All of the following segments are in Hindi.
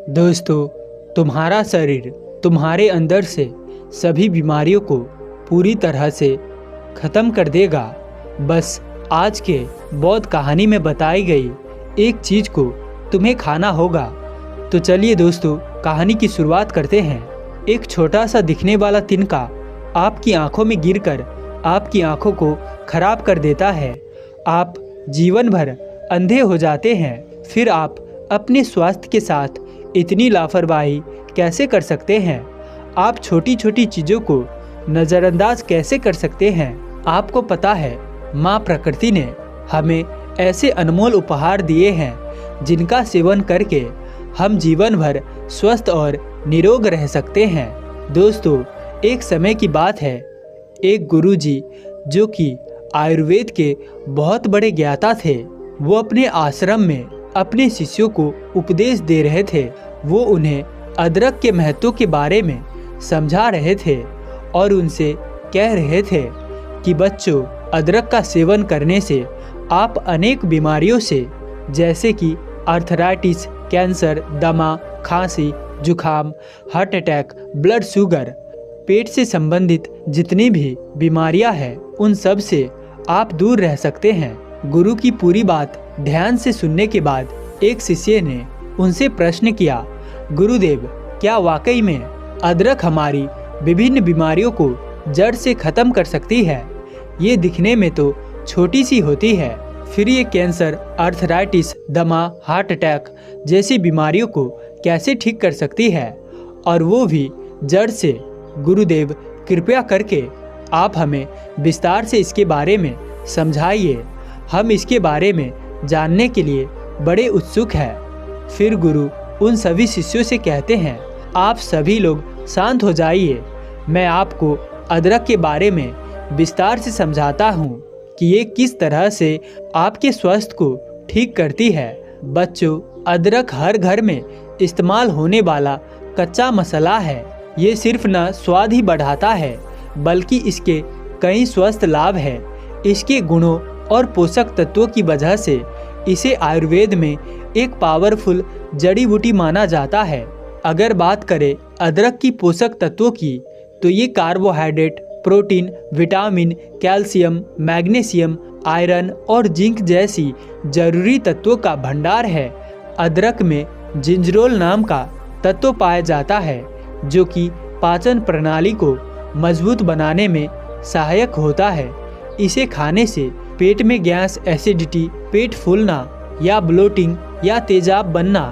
दोस्तों, तुम्हारा शरीर तुम्हारे अंदर से सभी बीमारियों को पूरी तरह से ख़त्म कर देगा। बस आज के बौद्ध कहानी में बताई गई एक चीज़ को तुम्हें खाना होगा। तो चलिए दोस्तों, कहानी की शुरुआत करते हैं। एक छोटा सा दिखने वाला तिनका आपकी आंखों में गिरकर आपकी आंखों को खराब कर देता है। आप जीवन भर अंधे हो जाते हैं। फिर आप अपने स्वास्थ्य के साथ इतनी लापरवाही कैसे कर सकते हैं? आप छोटी छोटी चीज़ों को नज़रअंदाज कैसे कर सकते हैं? आपको पता है, माँ प्रकृति ने हमें ऐसे अनमोल उपहार दिए हैं जिनका सेवन करके हम जीवन भर स्वस्थ और निरोग रह सकते हैं। दोस्तों, एक समय की बात है, एक गुरुजी जो कि आयुर्वेद के बहुत बड़े ज्ञाता थे, वो अपने आश्रम में अपने शिष्यों को उपदेश दे रहे थे। वो उन्हें अदरक के महत्व के बारे में समझा रहे थे और उनसे कह रहे थे कि बच्चों, अदरक का सेवन करने से आप अनेक बीमारियों से, जैसे कि आर्थराइटिस, कैंसर, दमा, खांसी, जुखाम, हार्ट अटैक, ब्लड शुगर, पेट से संबंधित जितनी भी बीमारियां हैं, उन सब से आप दूर रह सकते हैं। गुरु की पूरी बात ध्यान से सुनने के बाद एक शिष्य ने उनसे प्रश्न किया, गुरुदेव, क्या वाकई में अदरक हमारी विभिन्न बीमारियों को जड़ से खत्म कर सकती है? ये दिखने में तो छोटी सी होती है, फिर ये कैंसर, आर्थराइटिस, दमा, हार्ट अटैक जैसी बीमारियों को कैसे ठीक कर सकती है, और वो भी जड़ से? गुरुदेव, कृपया करके आप हमें विस्तार से इसके बारे में समझाइए। हम इसके बारे में जानने के लिए बड़े उत्सुक हैं। फिर गुरु उन सभी शिष्यों से कहते हैं, आप सभी लोग शांत हो जाइए। मैं आपको अदरक के बारे में विस्तार से समझाता हूँ कि ये किस तरह से आपके स्वास्थ्य को ठीक करती है। बच्चों, अदरक हर घर में इस्तेमाल होने वाला कच्चा मसाला है। ये सिर्फ न स्वाद ही बढ़ाता है, बल्कि इसके कई स्वस्थ लाभ हैं। इसके गुणों और पोषक तत्वों की वजह से इसे आयुर्वेद में एक पावरफुल जड़ी बूटी माना जाता है। अगर बात करें अदरक की पोषक तत्वों की, तो ये carbohydrate, protein, vitamin, calcium, magnesium, iron और जिंक जैसी जरूरी तत्वों का भंडार है। अदरक में जिंजरोल नाम का तत्व पाया जाता है, जो कि पाचन प्रणाली को मजबूत बनाने में सहायक होता है। इसे खाने से पेट में गैस, एसिडिटी, पेट फूलना या ब्लोटिंग या तेजाब बनना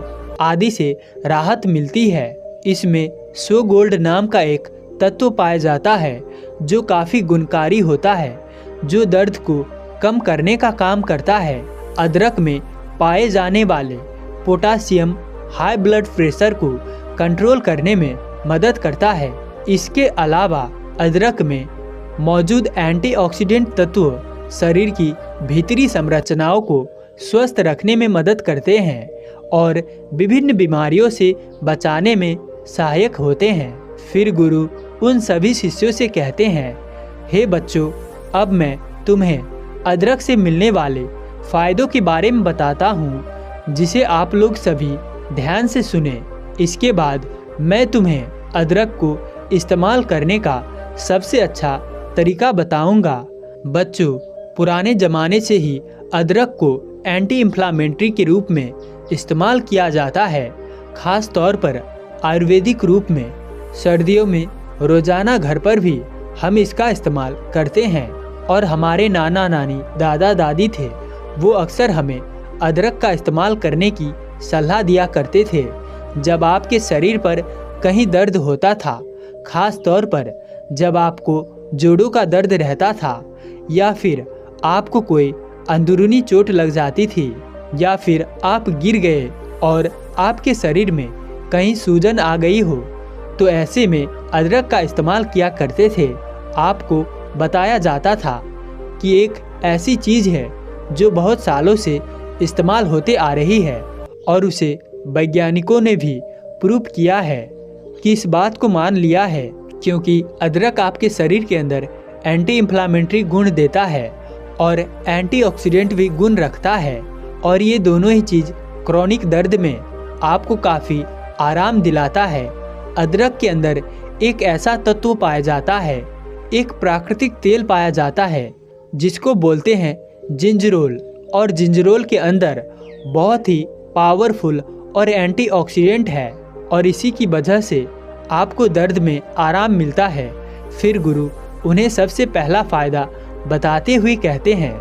आदि से राहत मिलती है। इसमें सो गोल्ड नाम का एक तत्व पाया जाता है, जो काफ़ी गुणकारी होता है, जो दर्द को कम करने का काम करता है। अदरक में पाए जाने वाले पोटासियम हाई ब्लड प्रेशर को कंट्रोल करने में मदद करता है। इसके अलावा अदरक में मौजूद एंटीऑक्सीडेंट तत्व शरीर की भीतरी संरचनाओं को स्वस्थ रखने में मदद करते हैं और विभिन्न बीमारियों से बचाने में सहायक होते हैं। फिर गुरु उन सभी शिष्यों से कहते हैं, हे बच्चों, अब मैं तुम्हें अदरक से मिलने वाले फ़ायदों के बारे में बताता हूँ, जिसे आप लोग सभी ध्यान से सुने। इसके बाद मैं तुम्हें अदरक को इस्तेमाल करने का सबसे अच्छा तरीका बताऊंगा। बच्चों, पुराने ज़माने से ही अदरक को एंटी इन्फ्लामेटरी के रूप में इस्तेमाल किया जाता है, ख़ास तौर पर आयुर्वेदिक रूप में। सर्दियों में रोज़ाना घर पर भी हम इसका इस्तेमाल करते हैं, और हमारे नाना नानी, दादा दादी थे, वो अक्सर हमें अदरक का इस्तेमाल करने की सलाह दिया करते थे जब आपके शरीर पर कहीं दर्द होता था, ख़ास तौर पर जब आपको जोड़ों का दर्द रहता था, या फिर आपको कोई अंदरूनी चोट लग जाती थी, या फिर आप गिर गए और आपके शरीर में कहीं सूजन आ गई हो, तो ऐसे में अदरक का इस्तेमाल किया करते थे। आपको बताया जाता था कि एक ऐसी चीज़ है जो बहुत सालों से इस्तेमाल होते आ रही है, और उसे वैज्ञानिकों ने भी प्रूव किया है कि इस बात को मान लिया है, क्योंकि अदरक आपके शरीर के अंदर एंटी इन्फ्लामेटरी गुण देता है और एंटीऑक्सीडेंट भी गुण रखता है, और ये दोनों ही चीज़ क्रॉनिक दर्द में आपको काफ़ी आराम दिलाता है। अदरक के अंदर एक ऐसा तत्व पाया जाता है, एक प्राकृतिक तेल पाया जाता है जिसको बोलते हैं जिंजरोल, और जिंजरोल के अंदर बहुत ही पावरफुल और एंटीऑक्सीडेंट है, और इसी की वजह से आपको दर्द में आराम मिलता है। फिर गुरु उन्हें सबसे पहला फ़ायदा बताते हुए कहते हैं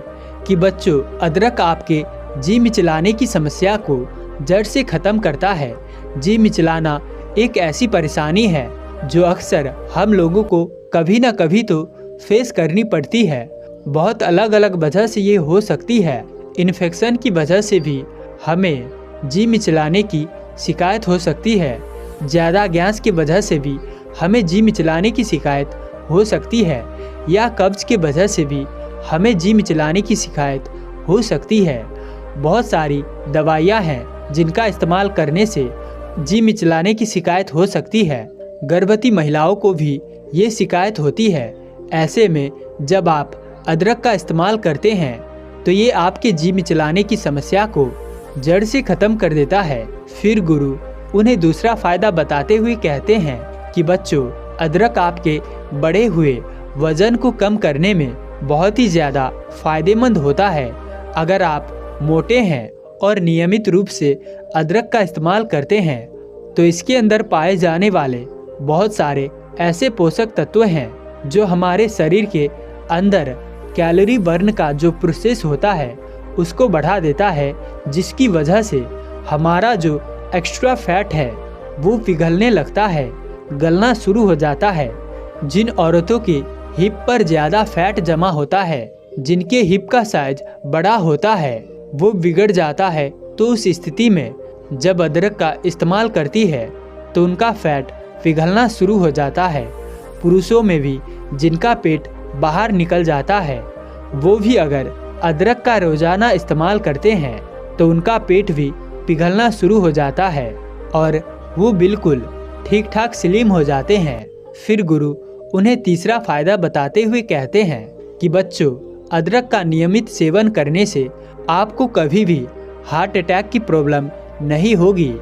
कि बच्चों, अदरक आपके जी मिचलाने की समस्या को जड़ से ख़त्म करता है। जी मिचलाना एक ऐसी परेशानी है जो अक्सर हम लोगों को कभी ना कभी तो फेस करनी पड़ती है। बहुत अलग अलग वजह से ये हो सकती है। इन्फेक्शन की वजह से भी हमें जी मिचलाने की शिकायत हो सकती है। ज़्यादा गैस की वजह से भी हमें जी मिचलाने की शिकायत हो सकती है, या कब्ज की वजह से भी हमें जी मिचलाने की शिकायत हो सकती है। बहुत सारी दवाइयाँ हैं जिनका इस्तेमाल करने से जी मिचलाने की शिकायत हो सकती है। गर्भवती महिलाओं को भी ये शिकायत होती है। ऐसे में जब आप अदरक का इस्तेमाल करते हैं तो ये आपके जी मिचलाने की समस्या को जड़ से ख़त्म कर देता है। फिर गुरु उन्हें दूसरा फ़ायदा बताते हुए कहते हैं कि बच्चों, अदरक आपके बढ़े हुए वज़न को कम करने में बहुत ही ज़्यादा फ़ायदेमंद होता है। अगर आप मोटे हैं और नियमित रूप से अदरक का इस्तेमाल करते हैं तो इसके अंदर पाए जाने वाले बहुत सारे ऐसे पोषक तत्व हैं जो हमारे शरीर के अंदर कैलोरी बर्न का जो प्रोसेस होता है उसको बढ़ा देता है, जिसकी वजह से हमारा जो एक्स्ट्रा फैट है वो पिघलने लगता है, गलना शुरू हो जाता है। जिन औरतों की हिप पर ज़्यादा फैट जमा होता है, जिनके हिप का साइज बड़ा होता है, वो बिगड़ जाता है। तो उस स्थिति में जब अदरक का इस्तेमाल करती है तो उनका फैट पिघलना शुरू हो जाता है। पुरुषों में भी जिनका पेट बाहर निकल जाता है, वो भी अगर अदरक का रोज़ाना इस्तेमाल करते हैं तो उनका पेट भी पिघलना शुरू हो जाता है और वो बिल्कुल ठीक ठाक स्लिम हो जाते हैं। फिर गुरु उन्हें तीसरा फ़ायदा बताते हुए कहते हैं कि बच्चों, अदरक का नियमित सेवन करने से आपको कभी भी हार्ट अटैक की प्रॉब्लम नहीं होगी,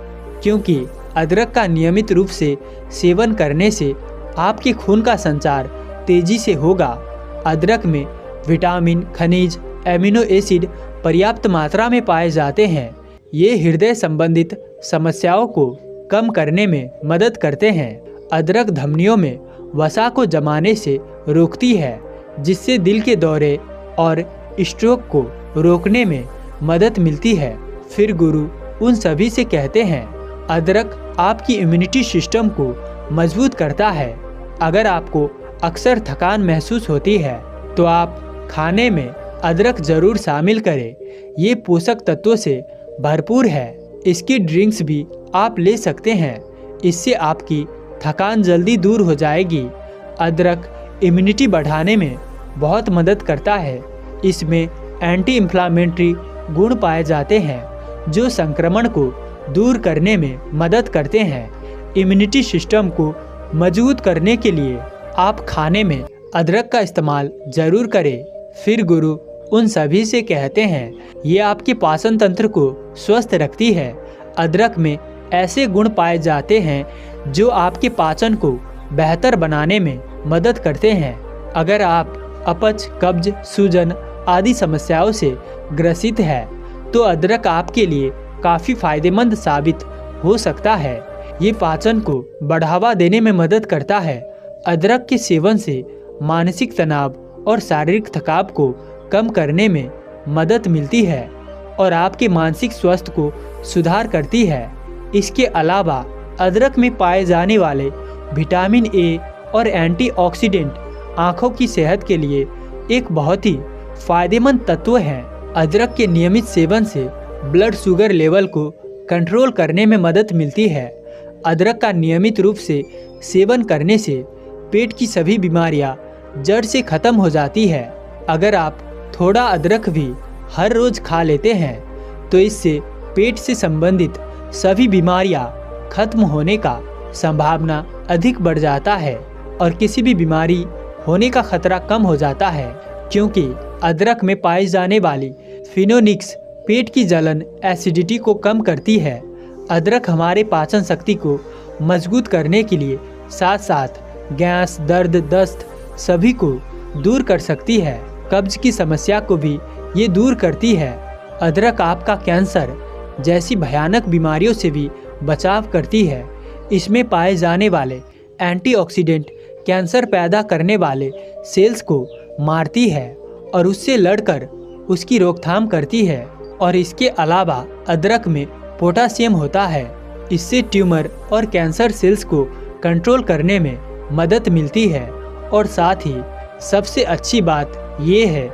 क्योंकि अदरक का नियमित रूप से सेवन करने से आपके खून का संचार तेजी से होगा। अदरक में विटामिन, खनिज, एमिनो एसिड पर्याप्त मात्रा में पाए जाते हैं। ये हृदय संबंधित समस्याओं को कम करने में मदद करते हैं। अदरक धमनियों में वसा को जमाने से रोकती है, जिससे दिल के दौरे और स्ट्रोक को रोकने में मदद मिलती है। फिर गुरु उन सभी से कहते हैं, अदरक आपकी इम्यूनिटी सिस्टम को मजबूत करता है। अगर आपको अक्सर थकान महसूस होती है तो आप खाने में अदरक ज़रूर शामिल करें। ये पोषक तत्वों से भरपूर है। इसकी ड्रिंक्स भी आप ले सकते हैं, इससे आपकी थकान जल्दी दूर हो जाएगी। अदरक इम्यूनिटी बढ़ाने में बहुत मदद करता है। इसमें एंटी इन्फ्लामेटरी गुण पाए जाते हैं जो संक्रमण को दूर करने में मदद करते हैं। इम्यूनिटी सिस्टम को मजबूत करने के लिए आप खाने में अदरक का इस्तेमाल ज़रूर करें। फिर गुरु उन सभी से कहते हैं, ये आपके पाचन तंत्र को स्वस्थ रखती है। अदरक में ऐसे गुण पाए जाते हैं जो आपके पाचन को बेहतर बनाने में मदद करते हैं। अगर आप अपच, कब्ज, सूजन आदि समस्याओं से ग्रसित है तो अदरक आपके लिए काफ़ी फायदेमंद साबित हो सकता है। ये पाचन को बढ़ावा देने में मदद करता है। अदरक के सेवन से मानसिक तनाव और शारीरिक थकाव को कम करने में मदद मिलती है और आपके मानसिक स्वास्थ्य को सुधार करती है। इसके अलावा अदरक में पाए जाने वाले विटामिन ए और एंटीऑक्सीडेंट आँखों की सेहत के लिए एक बहुत ही फायदेमंद तत्व हैं। अदरक के नियमित सेवन से ब्लड शुगर लेवल को कंट्रोल करने में मदद मिलती है। अदरक का नियमित रूप से सेवन करने से पेट की सभी बीमारियां जड़ से ख़त्म हो जाती है। अगर आप थोड़ा अदरक भी हर रोज़ खा लेते हैं तो इससे पेट से संबंधित सभी बीमारियां खत्म होने का संभावना अधिक बढ़ जाता है और किसी भी बीमारी होने का खतरा कम हो जाता है, क्योंकि अदरक में पाई जाने वाली फिनोनिक्स पेट की जलन, एसिडिटी को कम करती है। अदरक हमारे पाचन शक्ति को मजबूत करने के लिए साथ साथ गैस, दर्द, दस्त सभी को दूर कर सकती है। कब्ज की समस्या को भी ये दूर करती है। अदरक आपका कैंसर जैसी भयानक बीमारियों से भी बचाव करती है। इसमें पाए जाने वाले एंटीऑक्सीडेंट कैंसर पैदा करने वाले सेल्स को मारती है और उससे लड़कर उसकी रोकथाम करती है। और इसके अलावा अदरक में पोटासियम होता है। इससे ट्यूमर और कैंसर सेल्स को कंट्रोल करने में मदद मिलती है। और साथ ही सबसे अच्छी बात ये है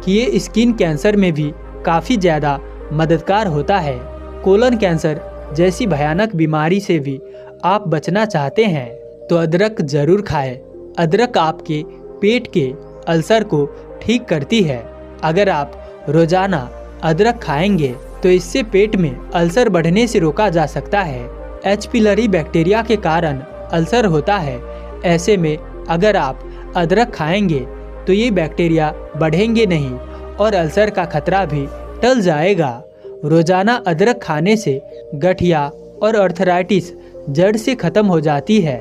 कि ये स्किन कैंसर में भी काफ़ी ज़्यादा मददगार होता है। कोलन कैंसर जैसी भयानक बीमारी से भी आप बचना चाहते हैं तो अदरक ज़रूर खाएं। अदरक आपके पेट के अल्सर को ठीक करती है। अगर आप रोज़ाना अदरक खाएंगे तो इससे पेट में अल्सर बढ़ने से रोका जा सकता है। एच पिलरी बैक्टीरिया के कारण अल्सर होता है। ऐसे में अगर आप अदरक खाएंगे तो ये बैक्टीरिया बढ़ेंगे नहीं और अल्सर का खतरा भी टल जाएगा। रोज़ाना अदरक खाने से गठिया और अर्थराइटिस जड़ से ख़त्म हो जाती है।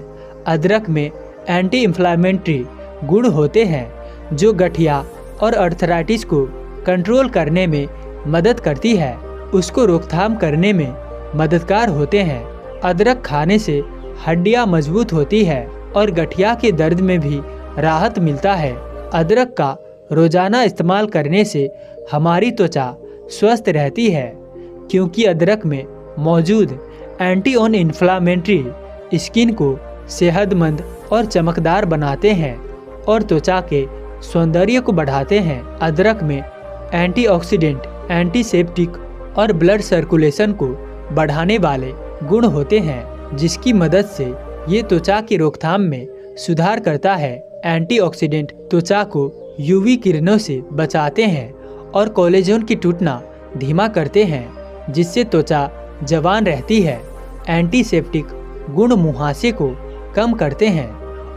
अदरक में एंटी इन्फ्लामेटरी गुण होते हैं जो गठिया और अर्थराइटिस को कंट्रोल करने में मदद करती है, उसको रोकथाम करने में मददगार होते हैं। अदरक खाने से हड्डियां मजबूत होती है और गठिया के दर्द में भी राहत मिलता है। अदरक का रोज़ाना इस्तेमाल करने से हमारी त्वचा स्वस्थ रहती है क्योंकि अदरक में मौजूद एंटी इन्फ्लामेटरी स्किन को सेहतमंद और चमकदार बनाते हैं और त्वचा के सौंदर्य को बढ़ाते हैं। अदरक में एंटीऑक्सीडेंट, एंटीसेप्टिक और ब्लड सर्कुलेशन को बढ़ाने वाले गुण होते हैं जिसकी मदद से ये त्वचा की रोकथाम में सुधार करता है। एंटीऑक्सीडेंट त्वचा को यूवी किरणों से बचाते हैं और कोलेजन की टूटना धीमा करते हैं जिससे त्वचा जवान रहती है। एंटीसेप्टिक गुण मुहासे को कम करते हैं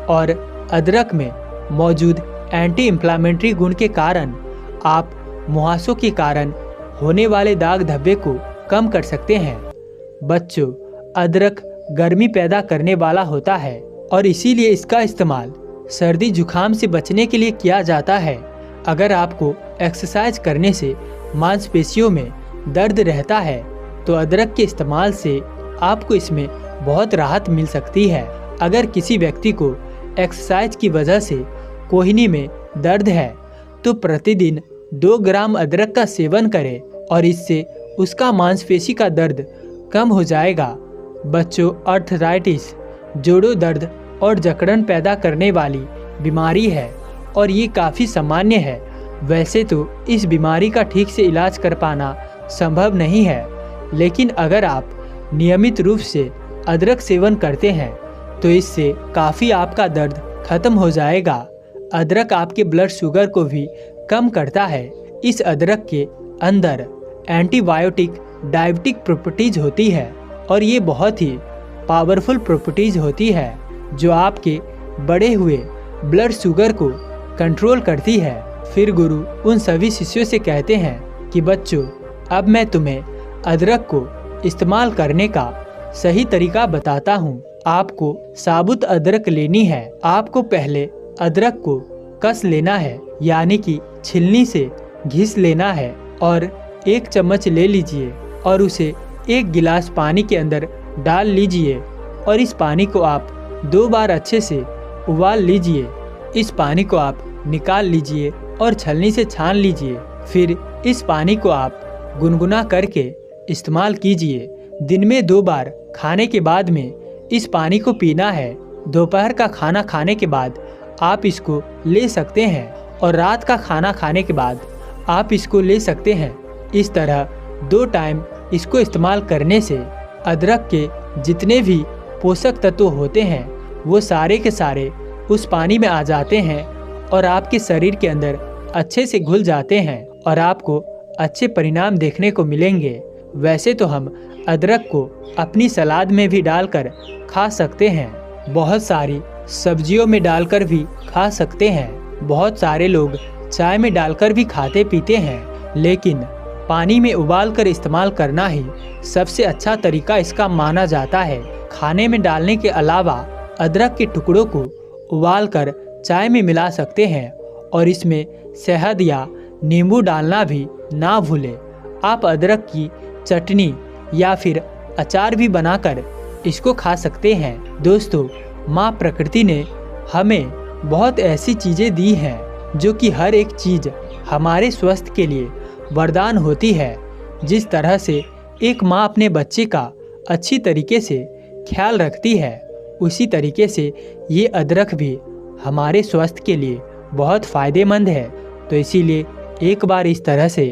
और अदरक में मौजूद एंटी इन्फ्लामेटरी गुण के कारण आप मुहासों के कारण होने वाले दाग धब्बे को कम कर सकते हैं। बच्चों, अदरक गर्मी पैदा करने वाला होता है और इसीलिए इसका इस्तेमाल सर्दी जुकाम से बचने के लिए किया जाता है। अगर आपको एक्सरसाइज करने से मांसपेशियों में दर्द रहता है तो अदरक के इस्तेमाल से आपको इसमें बहुत राहत मिल सकती है। अगर किसी व्यक्ति को एक्सरसाइज की वजह से कोहनी में दर्द है तो प्रतिदिन 2 ग्राम अदरक का सेवन करें और इससे उसका मांसपेशी का दर्द कम हो जाएगा। बच्चों, अर्थराइटिस जोड़ों दर्द और जकड़न पैदा करने वाली बीमारी है और ये काफ़ी सामान्य है। वैसे तो इस बीमारी का ठीक से इलाज कर पाना संभव नहीं है, लेकिन अगर आप नियमित रूप से अदरक सेवन करते हैं तो इससे काफ़ी आपका दर्द खत्म हो जाएगा। अदरक आपके ब्लड शुगर को भी कम करता है। इस अदरक के अंदर एंटीबायोटिक डायबिटिक प्रॉपर्टीज होती है और ये बहुत ही पावरफुल प्रॉपर्टीज होती है जो आपके बढ़े हुए ब्लड शुगर को कंट्रोल करती है। फिर गुरु उन सभी शिष्यों से कहते हैं कि बच्चों, अब मैं तुम्हें अदरक को इस्तेमाल करने का सही तरीका बताता हूँ। आपको साबुत अदरक लेनी है। आपको पहले अदरक को कस लेना है, यानी कि छिलनी से घिस लेना है और 1 चम्मच ले लीजिए और उसे 1 गिलास पानी के अंदर डाल लीजिए और इस पानी को आप 2 बार अच्छे से उबाल लीजिए। इस पानी को आप निकाल लीजिए और छलनी से छान लीजिए। फिर इस पानी को आप गुनगुना करके इस्तेमाल कीजिए। दिन में 2 बार खाने के बाद में इस पानी को पीना है। दोपहर का खाना खाने के बाद आप इसको ले सकते हैं और रात का खाना खाने के बाद आप इसको ले सकते हैं। इस तरह 2 टाइम इसको इस्तेमाल करने से अदरक के जितने भी पोषक तत्व होते हैं वो सारे के सारे उस पानी में आ जाते हैं और आपके शरीर के अंदर अच्छे से घुल जाते हैं और आपको अच्छे परिणाम देखने को मिलेंगे। वैसे तो हम अदरक को अपनी सलाद में भी डालकर खा सकते हैं, बहुत सारी सब्जियों में डालकर भी खा सकते हैं, बहुत सारे लोग चाय में डालकर भी खाते पीते हैं, लेकिन पानी में उबाल कर इस्तेमाल करना ही सबसे अच्छा तरीका इसका माना जाता है। खाने में डालने के अलावा अदरक के टुकड़ों को उबाल कर चाय में मिला सकते हैं और इसमें शहद या नींबू डालना भी ना भूलें। आप अदरक की चटनी या फिर अचार भी बनाकर इसको खा सकते हैं। दोस्तों, माँ प्रकृति ने हमें बहुत ऐसी चीज़ें दी हैं जो कि हर एक चीज़ हमारे स्वास्थ्य के लिए वरदान होती है। जिस तरह से एक माँ अपने बच्चे का अच्छी तरीके से ख्याल रखती है, उसी तरीके से ये अदरक भी हमारे स्वास्थ्य के लिए बहुत फ़ायदेमंद है। तो इसीलिए एक बार इस तरह से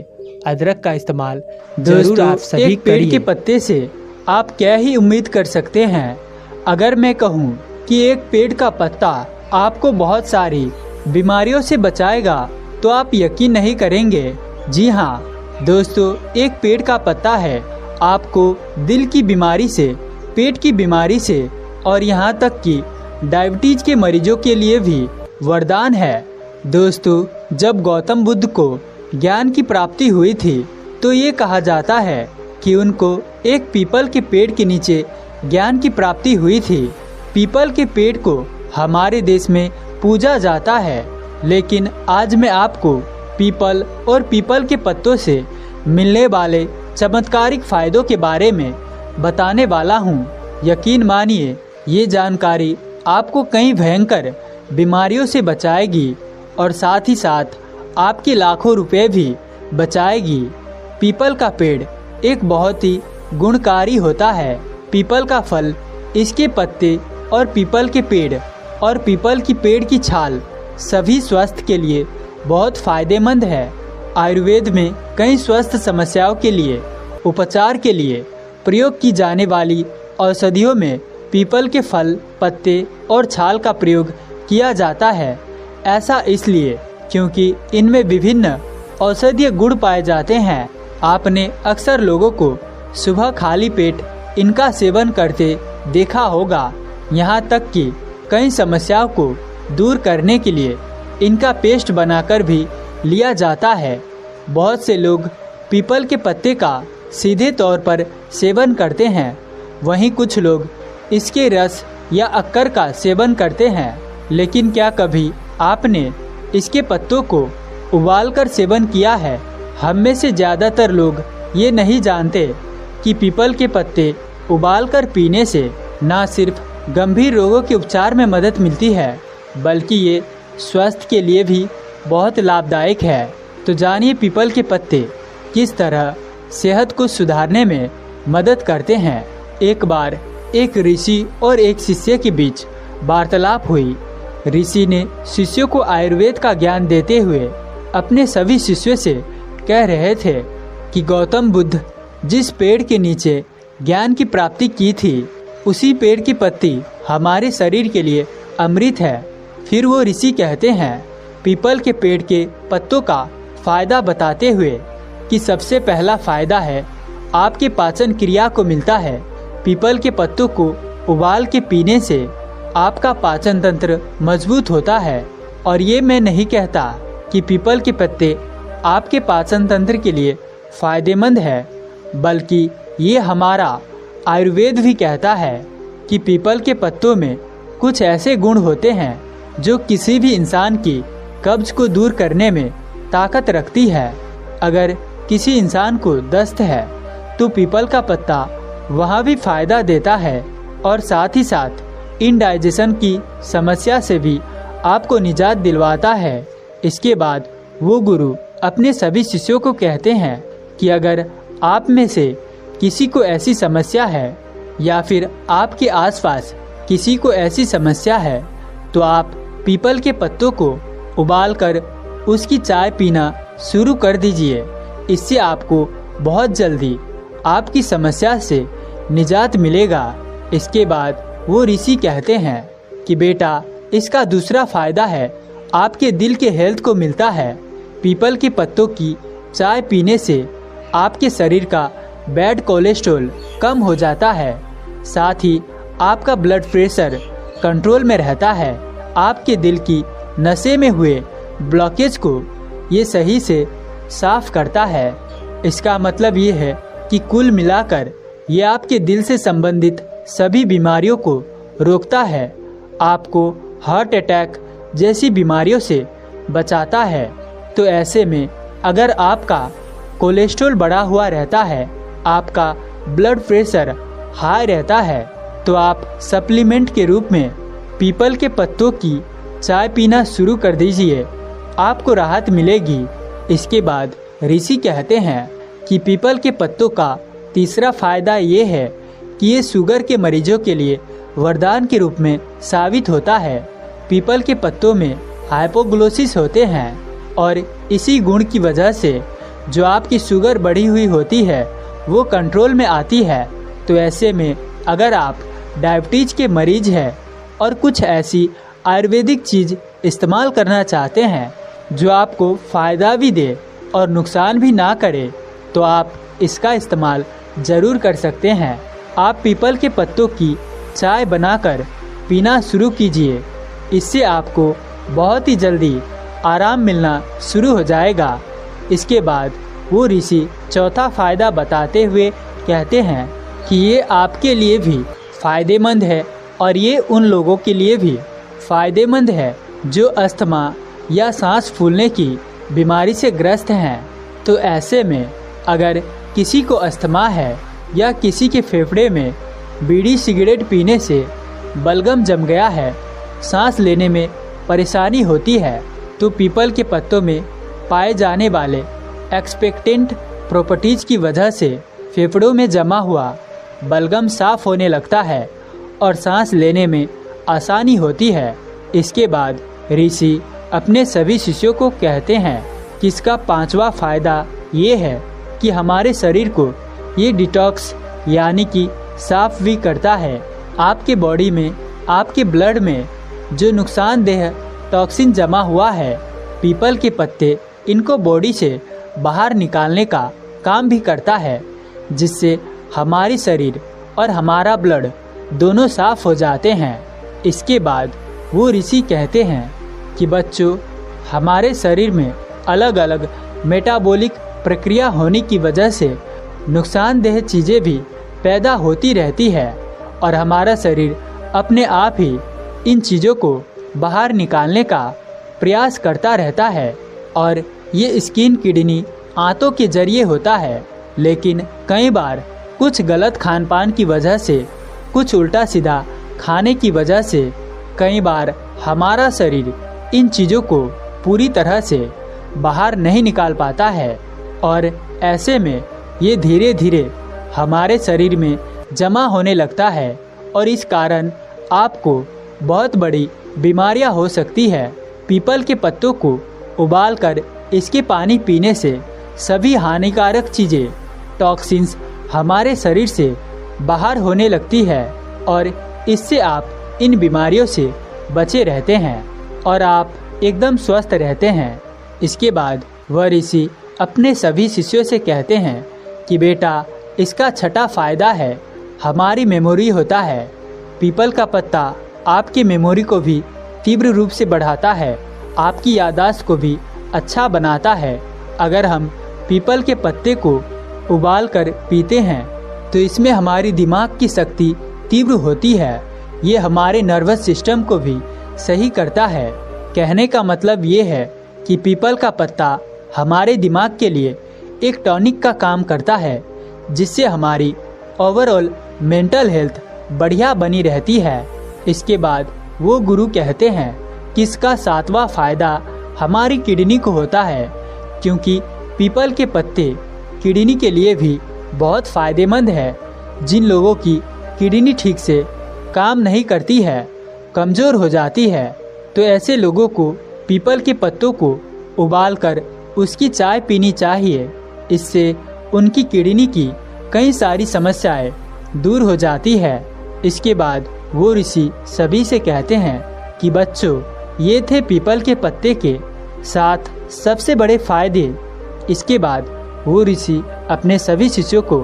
अदरक का इस्तेमाल जरूर आप सभी करिए। एक पेड़ के पत्ते से आप क्या ही उम्मीद कर सकते हैं। अगर मैं कहूँ कि एक पेड़ का पत्ता आपको बहुत सारी बीमारियों से बचाएगा तो आप यकीन नहीं करेंगे। जी हाँ दोस्तों, एक पेड़ का पत्ता है आपको दिल की बीमारी से, पेट की बीमारी से और यहाँ तक कि डायबिटीज के मरीजों के लिए भी वरदान है। दोस्तों, जब गौतम बुद्ध को ज्ञान की प्राप्ति हुई थी तो ये कहा जाता है कि उनको एक पीपल के पेड़ के नीचे ज्ञान की प्राप्ति हुई थी। पीपल के पेड़ को हमारे देश में पूजा जाता है, लेकिन आज मैं आपको पीपल और पीपल के पत्तों से मिलने वाले चमत्कारिक फायदों के बारे में बताने वाला हूँ। यकीन मानिए, ये जानकारी आपको कई भयंकर बीमारियों से बचाएगी और साथ ही साथ आपके लाखों रुपए भी बचाएगी। पीपल का पेड़ एक बहुत ही गुणकारी होता है। पीपल का फल, इसके पत्ते और पीपल के पेड़ और पीपल की पेड़ की छाल सभी स्वास्थ्य के लिए बहुत फायदेमंद है। आयुर्वेद में कई स्वास्थ्य समस्याओं के लिए उपचार के लिए प्रयोग की जाने वाली औषधियों में पीपल के फल, पत्ते और छाल का प्रयोग किया जाता है। ऐसा इसलिए क्योंकि इनमें विभिन्न औषधीय गुण पाए जाते हैं। आपने अक्सर लोगों को सुबह खाली पेट इनका सेवन करते देखा होगा। यहाँ तक कि कई समस्याओं को दूर करने के लिए इनका पेस्ट बनाकर भी लिया जाता है। बहुत से लोग पीपल के पत्ते का सीधे तौर पर सेवन करते हैं, वहीं कुछ लोग इसके रस या अक्कर का सेवन करते हैं। लेकिन क्या कभी आपने इसके पत्तों को उबालकर सेवन किया है? हम में से ज़्यादातर लोग ये नहीं जानते कि पीपल के पत्ते उबालकर पीने से न सिर्फ गंभीर रोगों के उपचार में मदद मिलती है, बल्कि ये स्वास्थ्य के लिए भी बहुत लाभदायक है। तो जानिए पीपल के पत्ते किस तरह सेहत को सुधारने में मदद करते हैं। एक बार एक ऋषि और एक शिष्य के बीच वार्तालाप हुई। ऋषि ने शिष्यों को आयुर्वेद का ज्ञान देते हुए अपने सभी शिष्यों से कह रहे थे कि गौतम बुद्ध जिस पेड़ के नीचे ज्ञान की प्राप्ति की थी, उसी पेड़ की पत्ती हमारे शरीर के लिए अमृत है। फिर वो ऋषि कहते हैं पीपल के पेड़ के पत्तों का फायदा बताते हुए कि सबसे पहला फायदा है आपके पाचन क्रिया को मिलता है। पीपल के पत्तों को उबाल के पीने से आपका पाचन तंत्र मजबूत होता है। और ये मैं नहीं कहता कि पीपल के पत्ते आपके पाचन तंत्र के लिए फायदेमंद है, बल्कि ये हमारा आयुर्वेद भी कहता है कि पीपल के पत्तों में कुछ ऐसे गुण होते हैं जो किसी भी इंसान की कब्ज को दूर करने में ताकत रखती है। अगर किसी इंसान को दस्त है तो पीपल का पत्ता वहाँ भी फायदा देता है और साथ ही साथ इंडाइजेशन की समस्या से भी आपको निजात दिलवाता है। इसके बाद वो गुरु अपने सभी शिष्यों को कहते हैं कि अगर आप में से किसी को ऐसी समस्या है या फिर आपके आसपास किसी को ऐसी समस्या है तो आप पीपल के पत्तों को उबालकर उसकी चाय पीना शुरू कर दीजिए। इससे आपको बहुत जल्दी आपकी समस्या से निजात मिलेगा। इसके बाद वो ऋषि कहते हैं कि बेटा, इसका दूसरा फायदा है आपके दिल के हेल्थ को मिलता है। पीपल के पत्तों की चाय पीने से आपके शरीर का बैड कोलेस्ट्रॉल कम हो जाता है। साथ ही आपका ब्लड प्रेशर कंट्रोल में रहता है। आपके दिल की नसें में हुए ब्लॉकेज को ये सही से साफ करता है। इसका मतलब ये है कि कुल मिलाकर ये आपके दिल से संबंधित सभी बीमारियों को रोकता है, आपको हार्ट अटैक जैसी बीमारियों से बचाता है। तो ऐसे में अगर आपका कोलेस्ट्रॉल बढ़ा हुआ रहता है, आपका ब्लड प्रेशर हाई रहता है, तो आप सप्लीमेंट के रूप में पीपल के पत्तों की चाय पीना शुरू कर दीजिए, आपको राहत मिलेगी। इसके बाद ऋषि कहते हैं कि पीपल के पत्तों का तीसरा फायदा ये है कि ये शुगर के मरीजों के लिए वरदान के रूप में साबित होता है। पीपल के पत्तों में हाइपोग्लोसिस होते हैं और इसी गुण की वजह से जो आपकी शुगर बढ़ी हुई होती है वो कंट्रोल में आती है। तो ऐसे में अगर आप डायबिटीज के मरीज हैं और कुछ ऐसी आयुर्वेदिक चीज़ इस्तेमाल करना चाहते हैं जो आपको फ़ायदा भी दे और नुकसान भी ना करे, तो आप इसका इस्तेमाल ज़रूर कर सकते हैं। आप पीपल के पत्तों की चाय बनाकर पीना शुरू कीजिए, इससे आपको बहुत ही जल्दी आराम मिलना शुरू हो जाएगा। इसके बाद वो ऋषि चौथा फ़ायदा बताते हुए कहते हैं कि ये आपके लिए भी फ़ायदेमंद है और ये उन लोगों के लिए भी फ़ायदेमंद है जो अस्थमा या सांस फूलने की बीमारी से ग्रस्त हैं। तो ऐसे में अगर किसी को अस्थमा है या किसी के फेफड़े में बीड़ी सिगरेट पीने से बलगम जम गया है, सांस लेने में परेशानी होती है, तो पीपल के पत्तों में पाए जाने वाले एक्सपेक्टेंट प्रॉपर्टीज़ की वजह से फेफड़ों में जमा हुआ बलगम साफ होने लगता है और सांस लेने में आसानी होती है। इसके बाद ऋषि अपने सभी शिष्यों को कहते हैं कि इसका पांचवा फायदा ये है कि हमारे शरीर को ये डिटॉक्स यानी कि साफ भी करता है। आपके बॉडी में, आपके ब्लड में जो नुकसानदेह टॉक्सिन जमा हुआ है, पीपल के पत्ते इनको बॉडी से बाहर निकालने का काम भी करता है, जिससे हमारी शरीर और हमारा ब्लड दोनों साफ हो जाते हैं। इसके बाद वो ऋषि कहते हैं कि बच्चों, हमारे शरीर में अलग अलग मेटाबॉलिक प्रक्रिया होने की वजह से नुकसानदेह चीज़ें भी पैदा होती रहती है और हमारा शरीर अपने आप ही इन चीज़ों को बाहर निकालने का प्रयास करता रहता है। और ये स्किन किडनी आंतों के जरिए होता है, लेकिन कई बार कुछ गलत खान पान की वजह से, कुछ उल्टा सीधा खाने की वजह से कई बार हमारा शरीर इन चीज़ों को पूरी तरह से बाहर नहीं निकाल पाता है और ऐसे में ये धीरे धीरे हमारे शरीर में जमा होने लगता है और इस कारण आपको बहुत बड़ी बीमारियां हो सकती है। पीपल के पत्तों को उबालकर इसके पानी पीने से सभी हानिकारक चीज़ें, टॉक्सिन्स हमारे शरीर से बाहर होने लगती है और इससे आप इन बीमारियों से बचे रहते हैं और आप एकदम स्वस्थ रहते हैं। इसके बाद वह ऋषि अपने सभी शिष्यों से कहते हैं कि बेटा, इसका छठा फायदा है हमारी मेमोरी होता है। पीपल का पत्ता आपकी मेमोरी को भी तीव्र रूप से बढ़ाता है, आपकी याददाश्त को भी अच्छा बनाता है। अगर हम पीपल के पत्ते को उबाल कर पीते हैं तो इसमें हमारी दिमाग की शक्ति तीव्र होती है। ये हमारे नर्वस सिस्टम को भी सही करता है। कहने का मतलब ये है कि पीपल का पत्ता हमारे दिमाग के लिए एक टॉनिक का काम करता है, जिससे हमारी ओवरऑल मेंटल हेल्थ बढ़िया बनी रहती है। इसके बाद वो गुरु कहते हैं कि इसका सातवां फायदा हमारी किडनी को होता है, क्योंकि पीपल के पत्ते किडनी के लिए भी बहुत फ़ायदेमंद है। जिन लोगों की किडनी ठीक से काम नहीं करती है, कमज़ोर हो जाती है, तो ऐसे लोगों को पीपल के पत्तों को उबालकर उसकी चाय पीनी चाहिए। इससे उनकी किडनी की कई सारी समस्याएं दूर हो जाती है। इसके बाद वो ऋषि सभी से कहते हैं कि बच्चों, ये थे पीपल के पत्ते के 7 सबसे बड़े फायदे। इसके बाद वो ऋषि अपने सभी शिष्यों को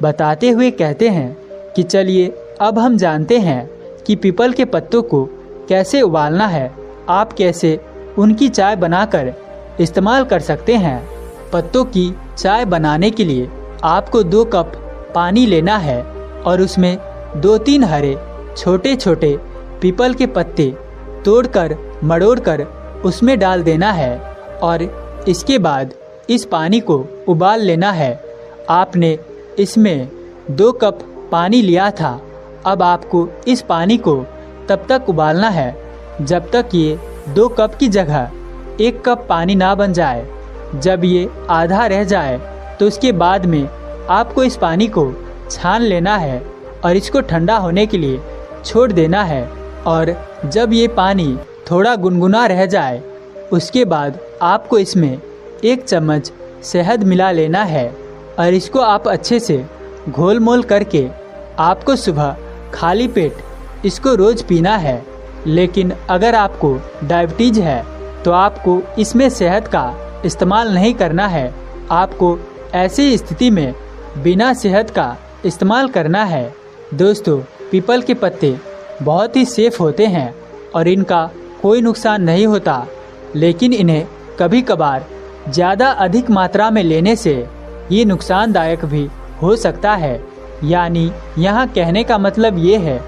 बताते हुए कहते हैं कि चलिए अब हम जानते हैं कि पीपल के पत्तों को कैसे उबालना है, आप कैसे उनकी चाय बनाकर इस्तेमाल कर सकते हैं। पत्तों की चाय बनाने के लिए आपको 2 कप पानी लेना है और उसमें 2-3 हरे छोटे छोटे पीपल के पत्ते तोड़कर मड़ोड़कर उसमें डाल देना है और इसके बाद इस पानी को उबाल लेना है। आपने इसमें 2 कप पानी लिया था, अब आपको इस पानी को तब तक उबालना है जब तक ये 2 कप की जगह 1 कप पानी ना बन जाए। जब ये आधा रह जाए तो उसके बाद में आपको इस पानी को छान लेना है और इसको ठंडा होने के लिए छोड़ देना है। और जब ये पानी थोड़ा गुनगुना रह जाए उसके बाद आपको इसमें 1 चम्मच शहद मिला लेना है और इसको आप अच्छे से घोल मोल करके आपको सुबह खाली पेट इसको रोज़ पीना है। लेकिन अगर आपको डायबिटीज़ है तो आपको इसमें शहद का इस्तेमाल नहीं करना है। आपको ऐसी स्थिति में बिना शहद का इस्तेमाल करना है। दोस्तों, पीपल के पत्ते बहुत ही सेफ होते हैं और इनका कोई नुकसान नहीं होता, लेकिन इन्हें कभी कभार ज़्यादा अधिक मात्रा में लेने से ये नुकसानदायक भी हो सकता है। यानी यहाँ कहने का मतलब ये है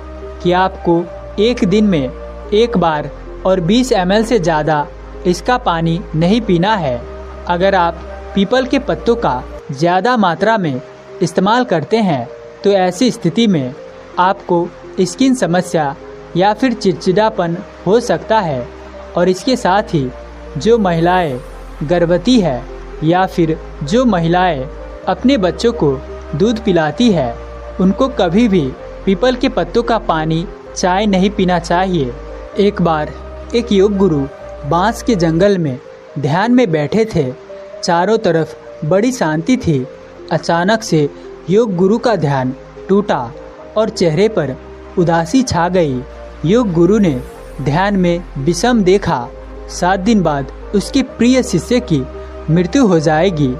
कि आपको एक दिन में 1 बार और 20 ml से ज़्यादा इसका पानी नहीं पीना है। अगर आप पीपल के पत्तों का ज़्यादा मात्रा में इस्तेमाल करते हैं तो ऐसी स्थिति में आपको स्किन समस्या या फिर चिड़चिड़ापन हो सकता है। और इसके साथ ही जो महिलाएं गर्भवती है या फिर जो महिलाएं अपने बच्चों को दूध पिलाती है उनको कभी भी पीपल के पत्तों का पानी चाय नहीं पीना चाहिए। एक बार एक योग गुरु बांस के जंगल में ध्यान में बैठे थे। चारों तरफ बड़ी शांति थी। अचानक से योग गुरु का ध्यान टूटा और चेहरे पर उदासी छा गई। योग गुरु ने ध्यान में विषम देखा। 7 दिन बाद उसके प्रिय शिष्य की मृत्यु हो जाएगी।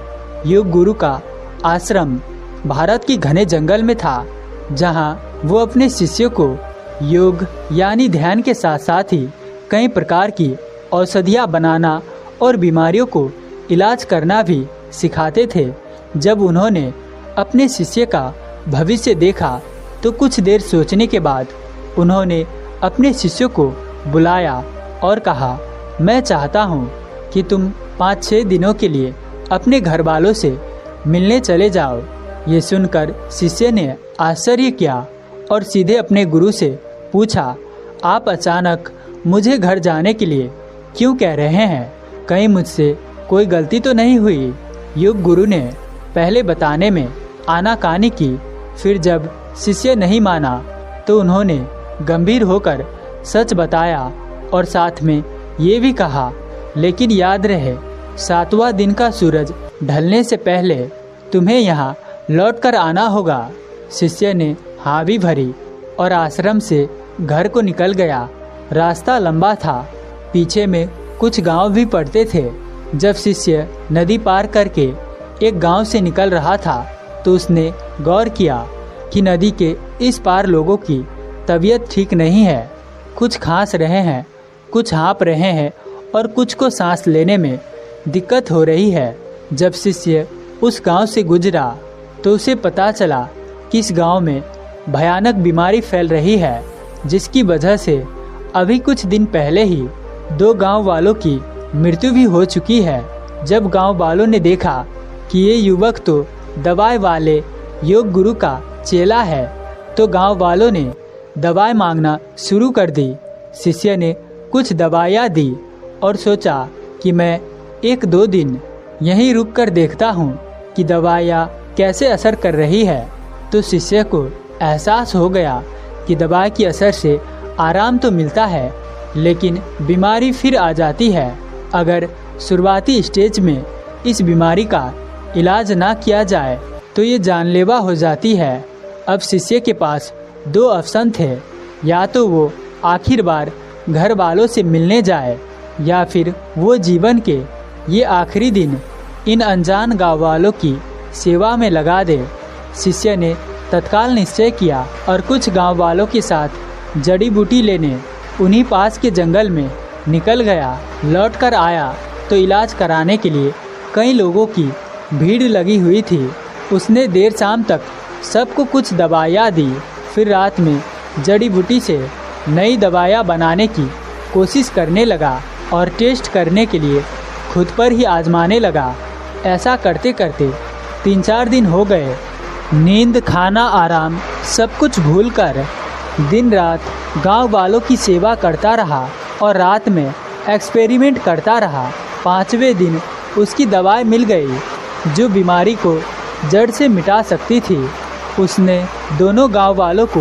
योग गुरु का आश्रम भारत के घने जंगल में था, जहां वो अपने शिष्यों को योग यानी ध्यान के साथ साथ ही कई प्रकार की औषधियाँ बनाना और बीमारियों को इलाज करना भी सिखाते थे। जब उन्होंने अपने शिष्य का भविष्य देखा तो कुछ देर सोचने के बाद उन्होंने अपने शिष्यों को बुलाया और कहा, मैं चाहता हूँ कि तुम 5-6 दिनों के लिए अपने घर वालों से मिलने चले जाओ। ये सुनकर शिष्य ने आश्चर्य किया और सीधे अपने गुरु से पूछा, आप अचानक मुझे घर जाने के लिए क्यों कह रहे हैं? कहीं मुझसे कोई गलती तो नहीं हुई? योग गुरु ने पहले बताने में आनाकानी की। फिर जब शिष्य नहीं माना तो उन्होंने गंभीर होकर सच बताया और साथ में ये भी कहा, लेकिन याद रहे 7वां दिन का सूरज ढलने से पहले तुम्हें यहाँ लौटकर आना होगा। शिष्य ने हाँ भी भरी और आश्रम से घर को निकल गया। रास्ता लंबा था, पीछे में कुछ गांव भी पड़ते थे। जब शिष्य नदी पार करके एक गांव से निकल रहा था तो उसने गौर किया कि नदी के इस पार लोगों की तबीयत ठीक नहीं है। कुछ खांस रहे हैं, कुछ हाँफ रहे हैं और कुछ को सांस लेने में दिक्कत हो रही है। जब शिष्य उस गांव से गुजरा तो उसे पता चला कि इस गांव में भयानक बीमारी फैल रही है, जिसकी वजह से अभी कुछ दिन पहले ही 2 गांव वालों की मृत्यु भी हो चुकी है। जब गांव वालों ने देखा कि ये युवक तो दवाई वाले योग गुरु का चेला है तो गांव वालों ने दवाई मांगना शुरू कर दी। शिष्य ने कुछ दवाइयाँ दी और सोचा कि मैं 1-2 दिन यहीं रुक कर देखता हूँ कि दवाइयाँ कैसे असर कर रही है। तो शिष्य को एहसास हो गया कि दवाई की असर से आराम तो मिलता है, लेकिन बीमारी फिर आ जाती है। अगर शुरुआती स्टेज में इस बीमारी का इलाज ना किया जाए तो ये जानलेवा हो जाती है। अब शिष्य के पास 2 ऑप्शन थे, या तो वो आखिर बार घर वालों से मिलने जाए या फिर वो जीवन के ये आखिरी दिन इन अनजान गाँव वालों की सेवा में लगा दे। शिष्य ने तत्काल निश्चय किया और कुछ गांव वालों के साथ जड़ी बूटी लेने उन्हीं पास के जंगल में निकल गया। लौटकर आया तो इलाज कराने के लिए कई लोगों की भीड़ लगी हुई थी। उसने देर शाम तक सबको कुछ दवाइयाँ दी। फिर रात में जड़ी बूटी से नई दवाइयाँ बनाने की कोशिश करने लगा और टेस्ट करने के लिए खुद पर ही आजमाने लगा। ऐसा करते करते 3-4 दिन हो गए। नींद, खाना, आराम सब कुछ भूलकर दिन रात गांव वालों की सेवा करता रहा और रात में एक्सपेरिमेंट करता रहा। 5वें दिन उसकी दवाई मिल गई जो बीमारी को जड़ से मिटा सकती थी। उसने दोनों गांव वालों को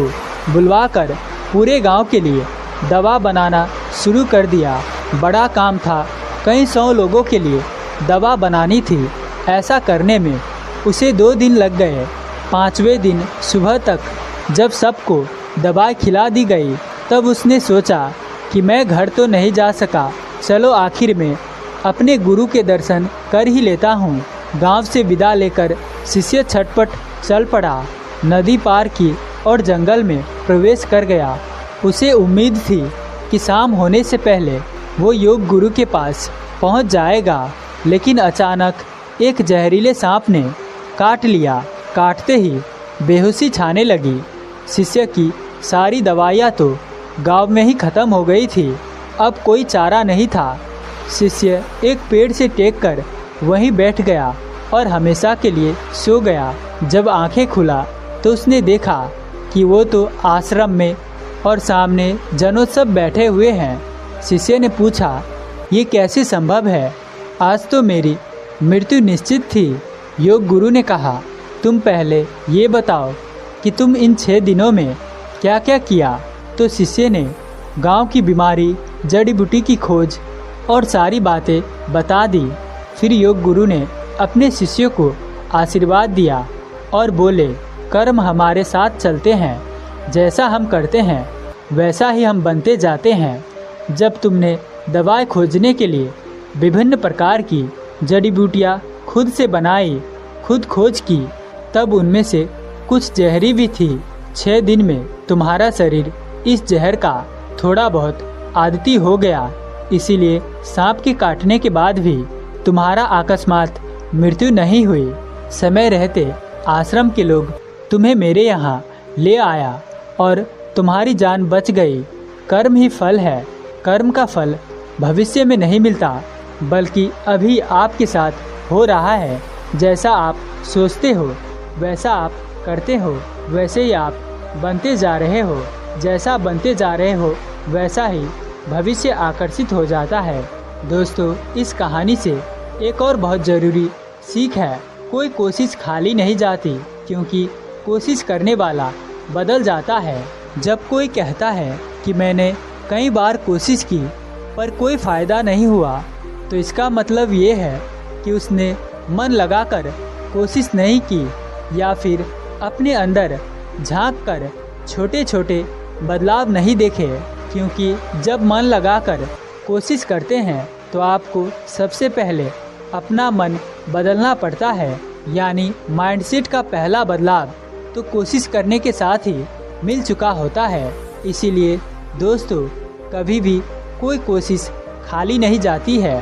बुलवाकर पूरे गांव के लिए दवा बनाना शुरू कर दिया। बड़ा काम था, कई 100 लोगों के लिए दवा बनानी थी। ऐसा करने में उसे 2 दिन लग गए। 5वें दिन सुबह तक जब सबको दवाई खिला दी गई तब उसने सोचा कि मैं घर तो नहीं जा सका, चलो आखिर में अपने गुरु के दर्शन कर ही लेता हूँ। गांव से विदा लेकर शिष्य छटपट चल पड़ा। नदी पार की और जंगल में प्रवेश कर गया। उसे उम्मीद थी कि शाम होने से पहले वो योग गुरु के पास पहुंच जाएगा, लेकिन अचानक एक जहरीले सांप ने काट लिया। काटते ही बेहोशी छाने लगी। शिष्य की सारी दवाइयाँ तो गांव में ही ख़त्म हो गई थी। अब कोई चारा नहीं था। शिष्य एक पेड़ से टेक कर वहीं बैठ गया और हमेशा के लिए सो गया। जब आंखें खुला तो उसने देखा कि वो तो आश्रम में और सामने जनों सब बैठे हुए हैं। शिष्य ने पूछा, ये कैसे संभव है? आज तो मेरी मृत्यु निश्चित थी। योग गुरु ने कहा, तुम पहले ये बताओ कि तुम इन 6 दिनों में क्या क्या किया। तो शिष्य ने गांव की बीमारी, जड़ी बूटी की खोज और सारी बातें बता दी। फिर योग गुरु ने अपने शिष्यों को आशीर्वाद दिया और बोले, कर्म हमारे साथ चलते हैं। जैसा हम करते हैं वैसा ही हम बनते जाते हैं। जब तुमने दवाई खोजने के लिए विभिन्न प्रकार की जड़ी बूटियाँ खुद से बनाई, खुद खोज की, तब उनमें से कुछ जहरी भी थी। 6 दिन में तुम्हारा शरीर इस जहर का थोड़ा बहुत आदती हो गया। इसीलिए सांप के काटने के बाद भी तुम्हारा अकस्मात मृत्यु नहीं हुई। समय रहते आश्रम के लोग तुम्हें मेरे यहाँ ले आया और तुम्हारी जान बच गई। कर्म ही फल है। कर्म का फल भविष्य में नहीं मिलता, बल्कि अभी आपके साथ हो रहा है। जैसा आप सोचते हो वैसा आप करते हो, वैसे ही आप बनते जा रहे हो। जैसा बनते जा रहे हो वैसा ही भविष्य आकर्षित हो जाता है। दोस्तों, इस कहानी से एक और बहुत ज़रूरी सीख है, कोई कोशिश खाली नहीं जाती, क्योंकि कोशिश करने वाला बदल जाता है। जब कोई कहता है कि मैंने कई बार कोशिश की पर कोई फ़ायदा नहीं हुआ, तो इसका मतलब ये है कि उसने मन लगाकर कोशिश नहीं की, या फिर अपने अंदर झांक कर छोटे छोटे बदलाव नहीं देखे। क्योंकि जब मन लगाकर कोशिश करते हैं तो आपको सबसे पहले अपना मन बदलना पड़ता है, यानी माइंडसेट का पहला बदलाव तो कोशिश करने के साथ ही मिल चुका होता है। इसीलिए दोस्तों, कभी भी कोई कोशिश खाली नहीं जाती है।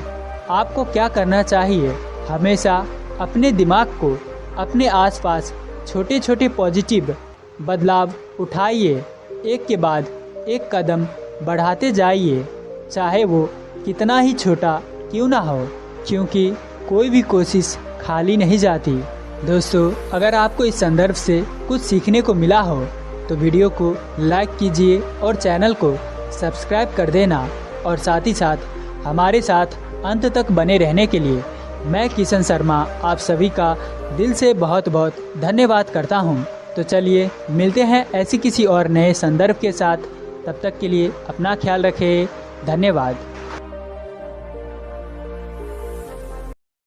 आपको क्या करना चाहिए, हमेशा अपने दिमाग को अपने आसपास छोटे छोटे पॉजिटिव बदलाव उठाइए। एक के बाद एक कदम बढ़ाते जाइए, चाहे वो कितना ही छोटा क्यों ना हो, क्योंकि कोई भी कोशिश खाली नहीं जाती। दोस्तों, अगर आपको इस संदर्भ से कुछ सीखने को मिला हो तो वीडियो को लाइक कीजिए और चैनल को सब्सक्राइब कर देना। और साथ ही साथ हमारे साथ अंत तक बने रहने के लिए मैं किशन शर्मा आप सभी का दिल से बहुत बहुत धन्यवाद करता हूं। तो चलिए मिलते हैं ऐसी किसी और नए संदर्भ के साथ। तब तक के लिए अपना ख्याल रखें। धन्यवाद।